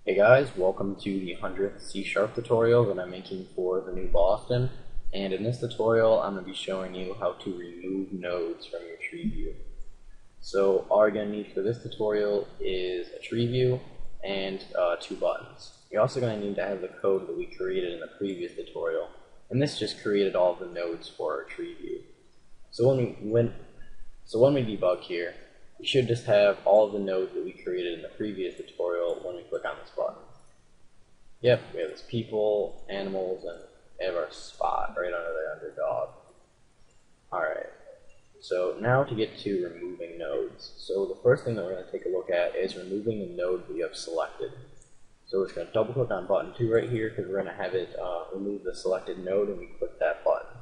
Hey guys, welcome to the 100th C# tutorial that I'm making for the new Boston. And in this tutorial, I'm going to be showing you how to remove nodes from your TreeView. So all you're going to need for this tutorial is a TreeView and 2 buttons. You're also going to need to have the code that we created in the previous tutorial. And this just created all the nodes for our TreeView. So when we debug here, we should just have all of the nodes that we created in the previous tutorial when we click on this button. Yep, we have this people, animals, and we have our spot right under there under dog. Alright, so now to get to removing nodes. So the first thing that we're going to take a look at is removing the node that you have selected. So we're just going to double click on button 2 right here because we're going to have it remove the selected node, and we click that button.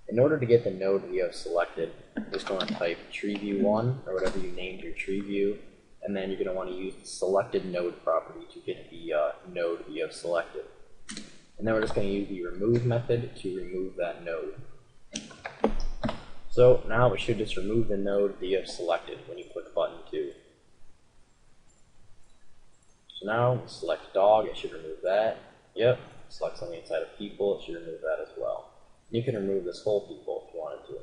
In order to get the node that you have selected, you're just going to type TreeView1 or whatever you named your TreeView, and then you're going to want to use the selected node property to get the node that you have selected. And then we're just going to use the remove method to remove that node. So now it should just remove the node that you have selected when you click button 2. So now select dog, it should remove that. Yep, select something inside of people, it should remove that as well. You can remove this whole people if you wanted to.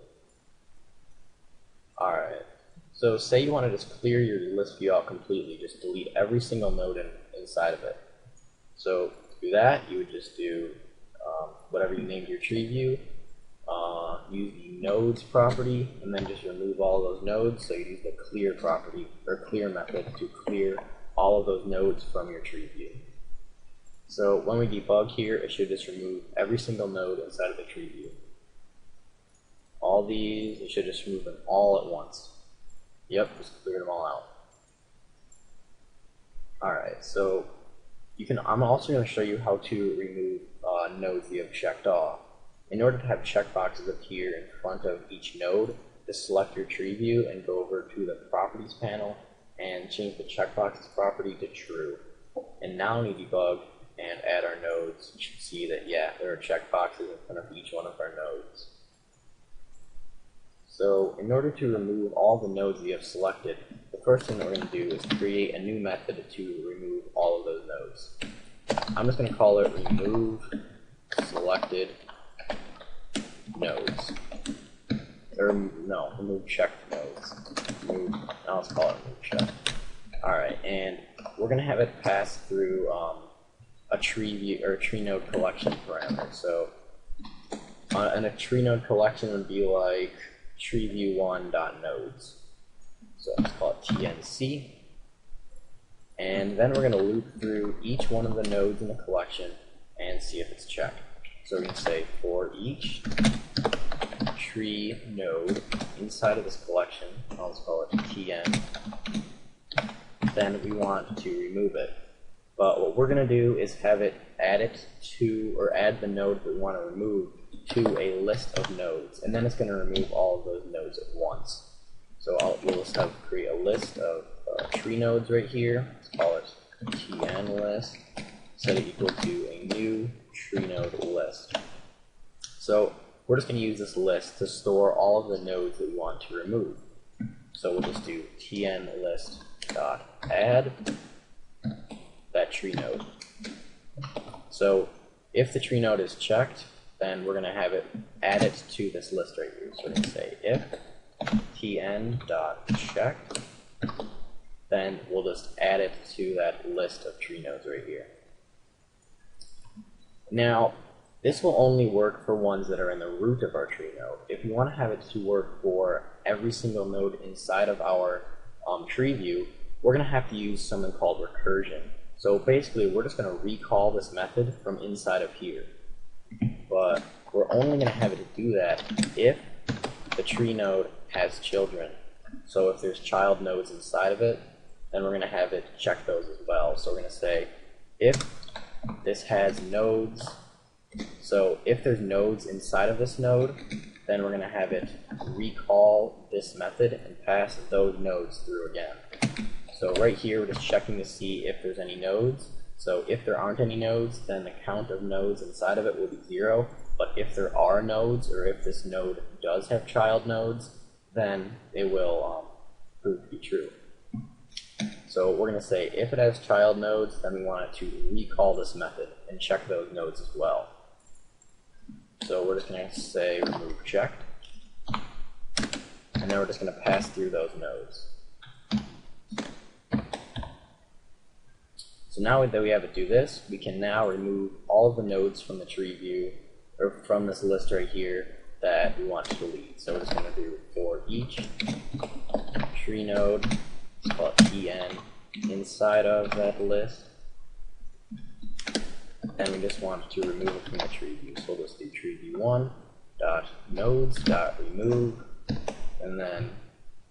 Alright, so say you want to just clear your list view out completely, just delete every single node inside of it. So to do that, you would just do whatever you named your tree view, use the nodes property, and then just remove all those nodes. So you use the clear property, or clear method, to clear all of those nodes from your tree view. So when we debug here, it should just remove every single node inside of the tree view. All these, it should just remove them all at once. Yep, just clear them all out. Alright, so I'm also going to show you how to remove nodes that you have checked off. In order to have checkboxes appear in front of each node, just select your tree view and go over to the properties panel and change the checkboxes property to true. And now when we debug and add our nodes, you should see that, yeah, there are checkboxes in front of each one of our nodes. So in order to remove all the nodes you have selected, the first thing that we're going to do is create a new method to remove all of those nodes. I'm just going to call it remove selected nodes. Or no, remove checked nodes. Now let's call it remove checked. Alright, and we're going to have it pass through a tree view or a tree node collection parameter. So and a tree node collection would be like TreeView1.nodes. So let's call it TNC. And then we're going to loop through each one of the nodes in the collection and see if it's checked. So we're going to say for each tree node inside of this collection, let's call it TN, then we want to remove it. But what we're going to do is have it add the node that we want to remove to a list of nodes, and then it's going to remove all of those nodes at once. So we'll just create a list of tree nodes right here. Let's call it TN list. Set it equal to a new tree node list. So we're just going to use this list to store all of the nodes that we want to remove. So we'll just do TN list dot add that tree node. So if the tree node is checked, then we're going to have it add it to this list right here. So we're going to say if tn.checked, then we'll just add it to that list of tree nodes right here. Now, this will only work for ones that are in the root of our tree node. If you want to have it to work for every single node inside of our tree view, we're going to have to use something called recursion. So basically, we're just going to recall this method from inside of here. But we're only going to have it to do that if the tree node has children. So if there's child nodes inside of it, then we're going to have it check those as well. So we're going to say if this has nodes, so if there's nodes inside of this node, then we're going to have it recall this method and pass those nodes through again. So right here, we're just checking to see if there's any nodes. So if there aren't any nodes, then the count of nodes inside of it will be 0. But if there are nodes, or if this node does have child nodes, then it will prove to be true. So we're going to say if it has child nodes, then we want it to recall this method and check those nodes as well. So we're just going to say remove checked, and then we're just going to pass through those nodes. So now that we have it do this, we can now remove all of the nodes from the tree view, or from this list right here, that we want to delete. So we're just going to do for each tree node, let's call it TN, inside of that list, and we just want to remove it from the tree view. So we'll just do TreeView1 dot nodes dot remove, and then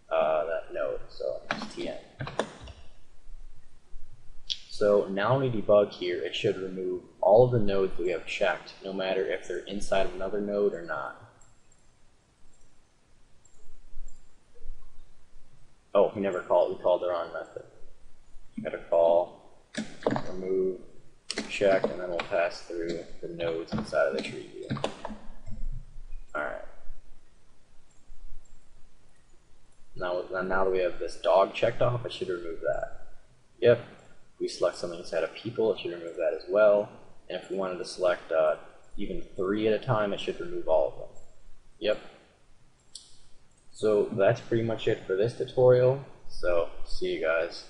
that node, so it's TN. So now when we debug here, it should remove all of the nodes that we have checked, no matter if they're inside of another node or not. Oh, we never called. We called the wrong method. We gotta call remove check, and then we'll pass through the nodes inside of the tree view. Alright. Now that we have this dog checked off, it should remove that. Yep. If we select something inside of people, it should remove that as well. And if we wanted to select even 3 at a time, it should remove all of them. Yep. So that's pretty much it for this tutorial. So see you guys.